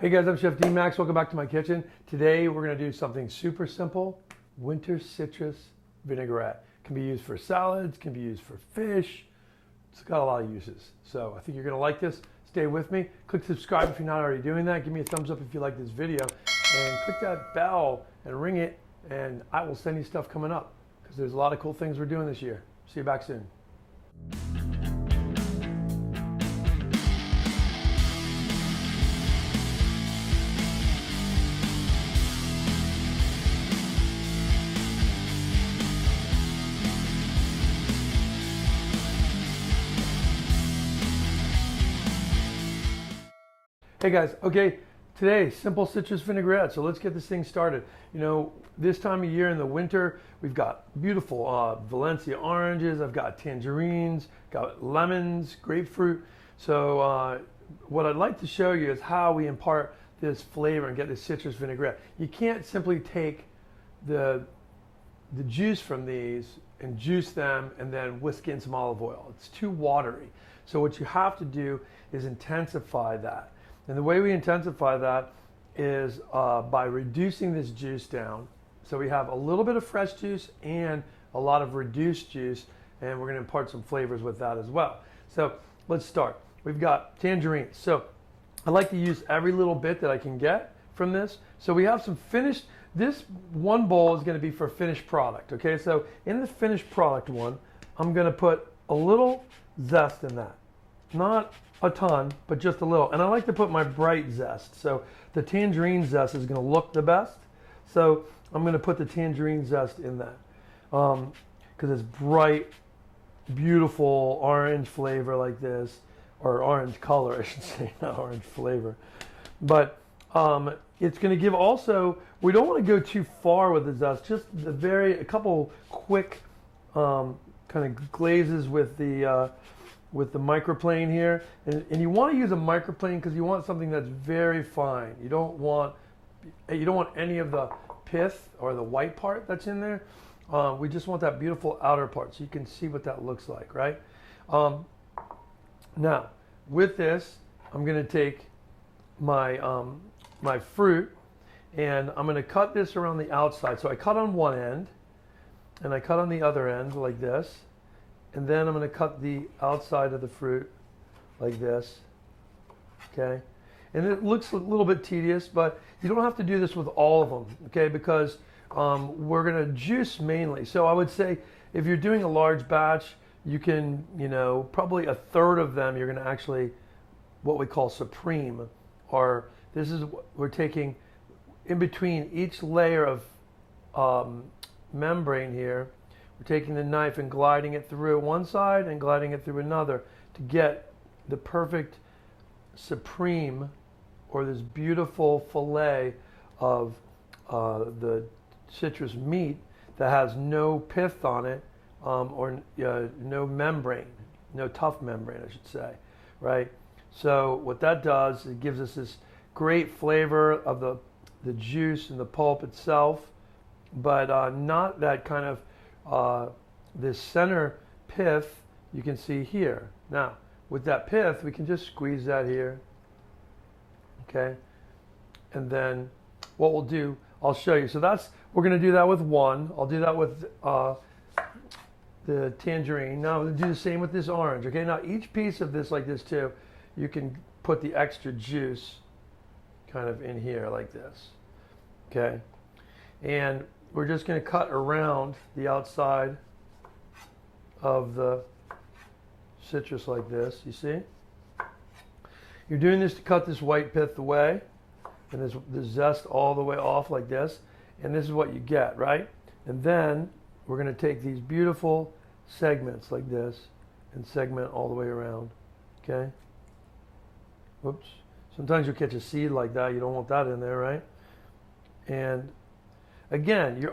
Hey guys, I'm Chef D-Max. Welcome back to my kitchen. Today we're going to do something super simple. Winter citrus vinaigrette. Can be used for salads, can be used for fish. It's got a lot of uses. So I think you're going to like this. Stay with me. Click subscribe if you're not already doing that. Give me a thumbs up if you like this video. And click that bell and ring it, and I will send you stuff coming up because there's a lot of cool things we're doing this year. See you back soon. Hey guys, okay, today, simple citrus vinaigrette. So let's get this thing started. You know, this time of year in the winter, we've got beautiful Valencia oranges, I've got tangerines, got lemons, grapefruit. So what I'd like to show you is how we impart this flavor and get this citrus vinaigrette. You can't simply take the juice from these and juice them and then whisk in some olive oil. It's too watery. So what you have to do is intensify that. And the way we intensify that is by reducing this juice down. So we have a little bit of fresh juice and a lot of reduced juice, and we're going to impart some flavors with that as well. So let's start. We've got tangerines. So I like to use every little bit that I can get from this. So we have some finished, this one bowl is going to be for finished product. Okay, so in the finished product one, I'm going to put a little zest in that. Not a ton, but just a little. And I like to put my bright zest. So the tangerine zest is going to look the best. So I'm going to put the tangerine zest in that because it's bright, beautiful orange flavor like this, or orange color, I should say, not orange flavor. But it's going to give also, we don't want to go too far with the zest, just a couple quick kind of glazes with the microplane here, and you want to use a microplane because you want something that's very fine. You don't want any of the pith or the white part that's in there. We just want that beautiful outer part, so you can see what that looks like, right? Now, with this, I'm going to take my my fruit, and I'm going to cut this around the outside. So I cut on one end, and I cut on the other end like this. And then I'm going to cut the outside of the fruit like this, okay? And it looks a little bit tedious, but you don't have to do this with all of them, okay? Because we're going to juice mainly. So I would say if you're doing a large batch, you can, probably a third of them you're going to actually, what we call supreme, or this is what we're taking in between each layer of membrane here. We're taking the knife and gliding it through one side and gliding it through another to get the perfect supreme, or this beautiful fillet of the citrus meat that has no pith on it, or no membrane, no tough membrane, I should say, right? So what that does, it gives us this great flavor of the juice and the pulp itself, but not that kind of this center pith you can see here. Now, with that pith, we can just squeeze that here, okay? And then what we'll do, I'll show you. So we're going to do that with one. I'll do that with the tangerine. Now, we'll do the same with this orange, okay? Now, each piece of this like this too, you can put the extra juice kind of in here like this, okay? And we're just going to cut around the outside of the citrus like this, you see? You're doing this to cut this white pith away and this zest all the way off like this, and this is what you get, right? And then we're going to take these beautiful segments like this and segment all the way around, okay? Whoops. Sometimes you'll catch a seed like that. You don't want that in there, right? And again,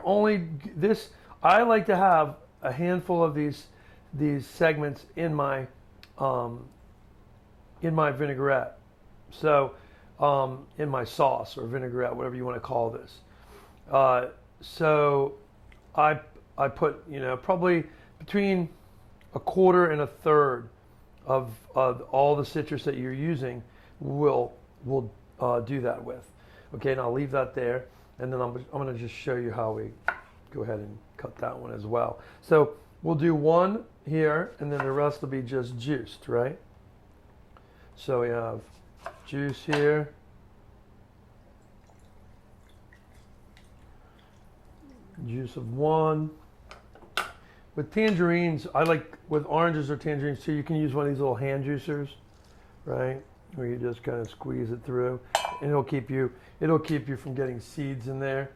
I like to have a handful of these segments in my vinaigrette. So in my sauce or vinaigrette, whatever you want to call this. So I put probably between a quarter and a third of all the citrus that you're using will do that with. Okay, and I'll leave that there, and then I'm going to just show you how we go ahead and cut that one as well. So we'll do one here, and then the rest will be just juiced, right? So we have juice here. Juice of one. With tangerines, I like with oranges or tangerines too, you can use one of these little hand juicers, right? Where you just kind of squeeze it through, and it'll keep you from getting seeds in there.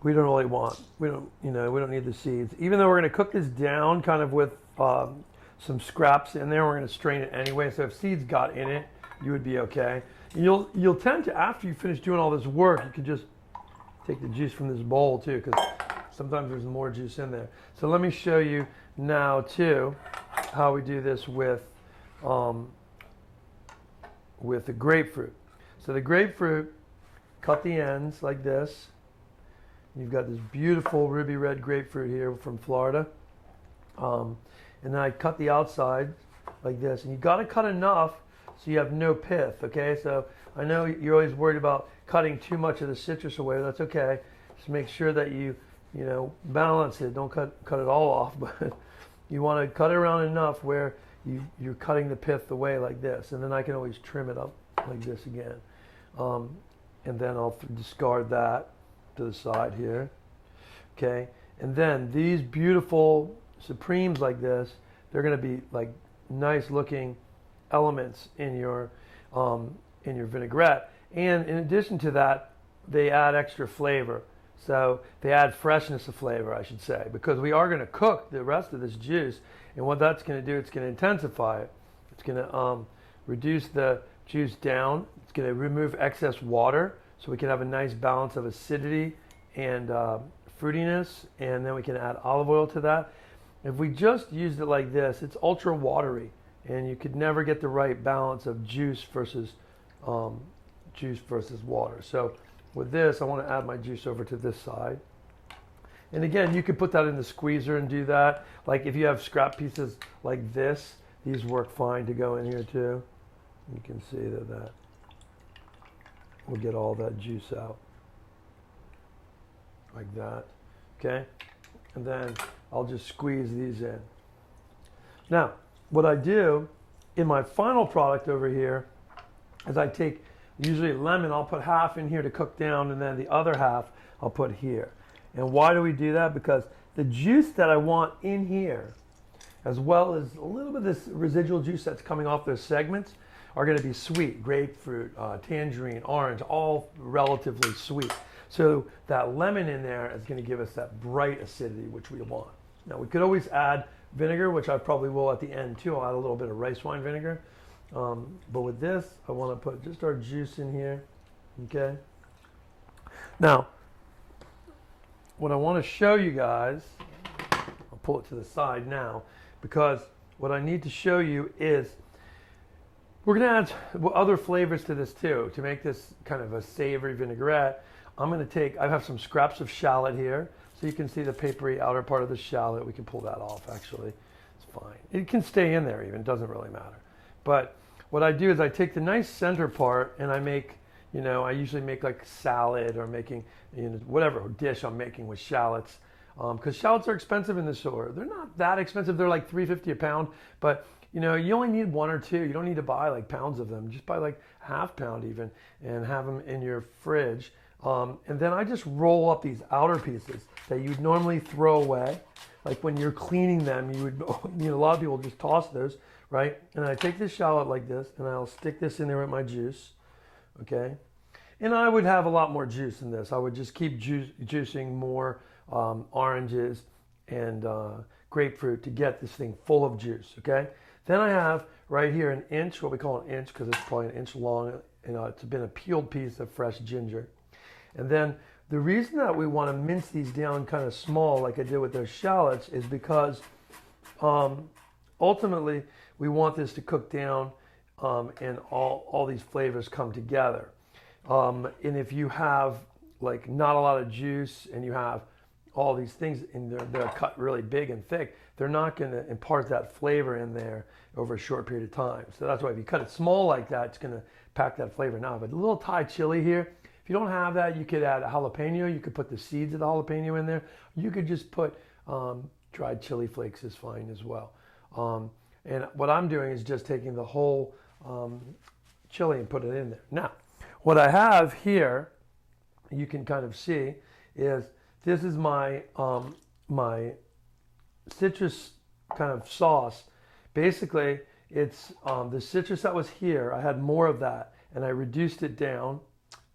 We don't really want, we don't need the seeds. Even though we're going to cook this down kind of with some scraps in there, we're going to strain it anyway. So if seeds got in it, you would be okay. And you'll tend to, after you finish doing all this work, you can just take the juice from this bowl too, because sometimes there's more juice in there. So let me show you now too how we do this with the grapefruit. So the grapefruit, cut the ends like this. You've got this beautiful ruby red grapefruit here from Florida. And then I cut the outside like this. And you got to cut enough so you have no pith, okay? So I know you're always worried about cutting too much of the citrus away. That's okay. Just make sure that you balance it. Don't cut it all off, but you want to cut it around enough where you're cutting the pith away like this. And then I can always trim it up like this again. And then I'll discard that to the side here. Okay. And then these beautiful supremes like this, they're going to be like nice looking elements in your vinaigrette. And in addition to that, they add extra flavor. So they add freshness of flavor, I should say, because we are going to cook the rest of this juice. And what that's going to do, it's going to intensify it. It's going to reduce the juice down. It's going to remove excess water, so we can have a nice balance of acidity and fruitiness. And then we can add olive oil to that. If we just used it like this, it's ultra watery, and you could never get the right balance of juice versus water. So with this, I want to add my juice over to this side. And again, you could put that in the squeezer and do that. Like if you have scrap pieces like this, these work fine to go in here too. You can see that will get all that juice out. Like that, okay? And then I'll just squeeze these in. Now, what I do in my final product over here is I take usually lemon, I'll put half in here to cook down, and then the other half I'll put here. And why do we do that? Because the juice that I want in here, as well as a little bit of this residual juice that's coming off those segments, are going to be sweet. Grapefruit, tangerine, orange, all relatively sweet. So that lemon in there is going to give us that bright acidity, which we want. Now, we could always add vinegar, which I probably will at the end too. I'll add a little bit of rice wine vinegar. But with this, I want to put just our juice in here, okay? Now, what I want to show you guys, I'll pull it to the side now, because what I need to show you is we're going to add other flavors to this too, to make this kind of a savory vinaigrette. I'm going to I have some scraps of shallot here, so you can see the papery outer part of the shallot. We can pull that off, actually. It's fine. It can stay in there even, it doesn't really matter. But what I do is I take the nice center part and I make, I usually make like salad or making, whatever dish I'm making with shallots. Because shallots are expensive in the store. They're not that expensive. They're like $3.50 a pound. But, you only need one or two. You don't need to buy like pounds of them. Just buy like half pound even and have them in your fridge. And then I just roll up these outer pieces that you'd normally throw away. Like when you're cleaning them, you would, a lot of people just toss those, right? And I take this shallot like this, and I'll stick this in there with my juice, okay? And I would have a lot more juice in this. I would just keep juicing more oranges and grapefruit to get this thing full of juice, okay? Then I have right here an inch, what we call an inch, because it's probably an inch long, and it's been a peeled piece of fresh ginger. And then the reason that we want to mince these down kind of small like I did with those shallots is because ultimately we want this to cook down and all these flavors come together. And if you have like not a lot of juice and you have all these things, and they're cut really big and thick, they're not going to impart that flavor in there over a short period of time. So that's why if you cut it small like that, it's going to pack that flavor. Now, but a little Thai chili here, if you don't have that, you could add a jalapeno. You could put the seeds of the jalapeno in there. You could just put dried chili flakes is fine as well. And what I'm doing is just taking the whole chili and put it in there. Now, what I have here, you can kind of see, is this is my my citrus kind of sauce. Basically, it's the citrus that was here. I had more of that, and I reduced it down.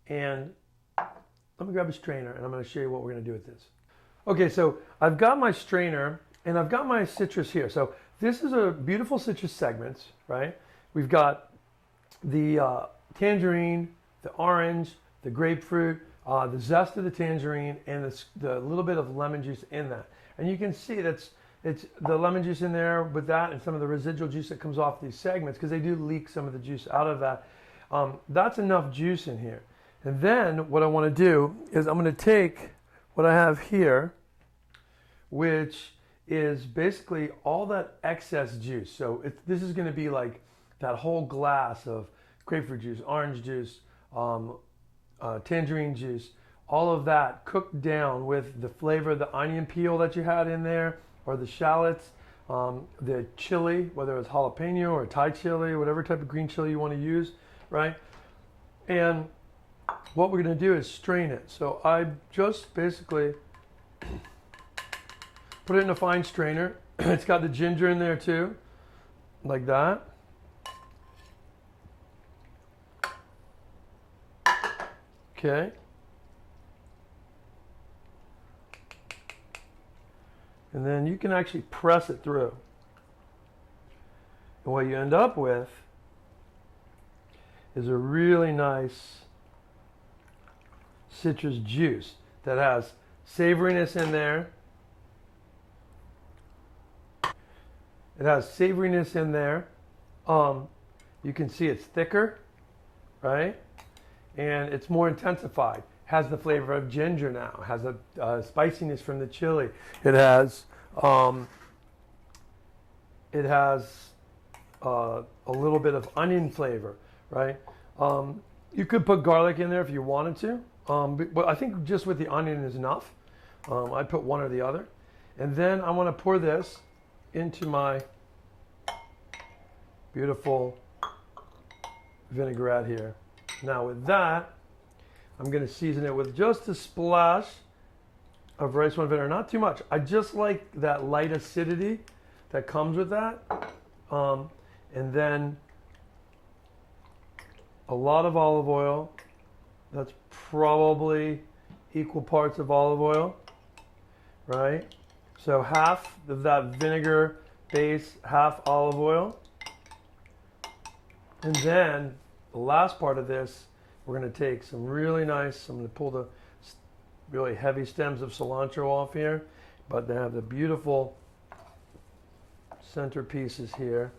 And let me grab a strainer, and I'm going to show you what we're going to do with this. Okay, so I've got my strainer, and I've got my citrus here. So this is a beautiful citrus segments, right? We've got the tangerine, the orange, the grapefruit, the zest of the tangerine, and the little bit of lemon juice in that. And you can see it's the lemon juice in there with that, and some of the residual juice that comes off these segments, because they do leak some of the juice out of that. That's enough juice in here. And then what I want to do is I'm going to take what I have here, which is basically all that excess juice. So this is going to be like that whole glass of grapefruit juice, orange juice, tangerine juice, all of that cooked down with the flavor of the onion peel that you had in there, or the shallots, the chili, whether it's jalapeno or Thai chili, whatever type of green chili you want to use, right? And what we're going to do is strain it. So I just basically put it in a fine strainer. It's got the ginger in there too, like that. Okay. And then you can actually press it through. And what you end up with is a really nice citrus juice that has savoriness in there. It has savoriness in there. You can see it's thicker, right? And it's more intensified. Has the flavor of ginger now. Has a spiciness from the chili. It has a little bit of onion flavor, right? You could put garlic in there if you wanted to, but I think just with the onion is enough. I put one or the other, and then I want to pour this into my beautiful vinaigrette here. Now with that, I'm going to season it with just a splash of rice wine vinegar, not too much. I just like that light acidity that comes with that. And then a lot of olive oil. That's probably equal parts of olive oil, right? So half of that vinegar base, half olive oil. And then the last part of this, we're going to take some really nice, I'm going to pull the really heavy stems of cilantro off here, but they have the beautiful center pieces here.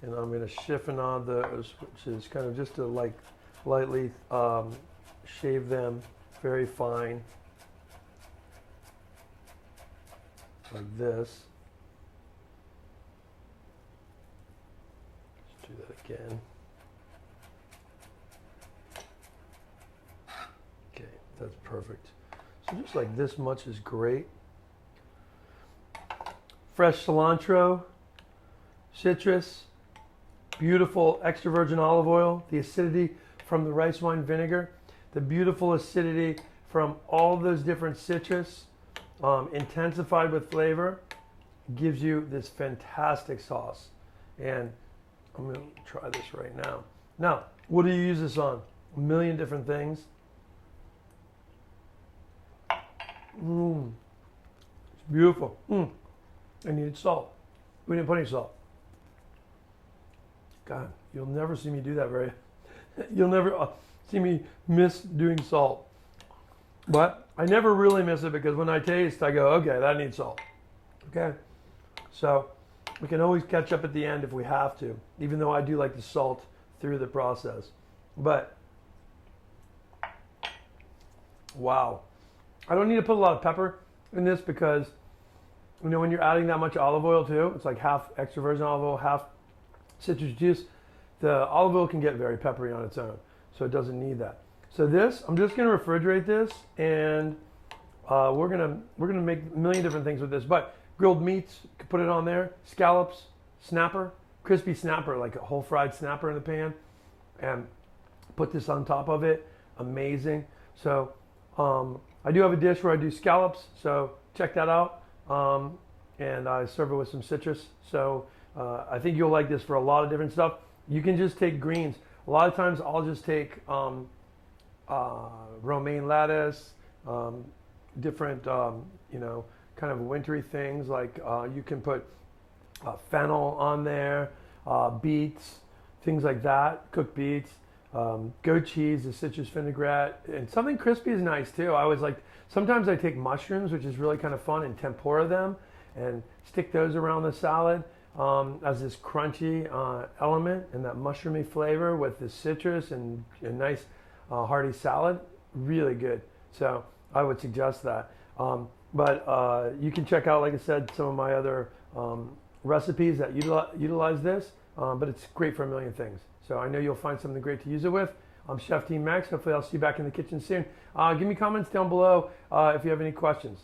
And I'm going to chiffonade those, which is kind of just to like lightly shave them very fine, like this. Let's do that again. Okay, that's perfect. So just like this much is great. Fresh cilantro, citrus, beautiful extra virgin olive oil, the acidity from the rice wine vinegar, the beautiful acidity from all those different citrus, intensified with flavor, gives you this fantastic sauce. And I'm going to try this right now. Now, what do you use this on? A million different things. It's beautiful. I needed salt. We didn't put any salt. God, you'll never see me do that very. You'll never see me miss doing salt. But I never really miss it, because when I taste, I go, okay, that needs salt. Okay? So we can always catch up at the end if we have to, even though I do like the salt through the process. But, wow. I don't need to put a lot of pepper. in this because, you know, when you're adding that much olive oil too, it's like half extra virgin olive oil, half citrus juice. The olive oil can get very peppery on its own, so it doesn't need that. So this, I'm just gonna refrigerate this, and we're gonna make a million different things with this. But grilled meats, could put it on there. Scallops, snapper, crispy snapper, like a whole fried snapper in the pan, and put this on top of it. Amazing. So I do have a dish where I do scallops, so check that out. And I serve it with some citrus. So I think you'll like this for a lot of different stuff. You can just take greens. A lot of times I'll just take romaine lettuce, different, you know, kind of wintry things like you can put fennel on there, beets, things like that, cooked beets, goat cheese, the citrus vinaigrette, and something crispy is nice too. I always like, sometimes I take mushrooms, which is really kind of fun, and tempura them and stick those around the salad as this crunchy element and that mushroomy flavor with the citrus and a nice hearty salad. Really good. So I would suggest that. But you can check out, like I said, some of my other recipes that utilize this, but it's great for a million things. So I know you'll find something great to use it with. I'm Chef Team Max. Hopefully I'll see you back in the kitchen soon. Give me comments down below if you have any questions.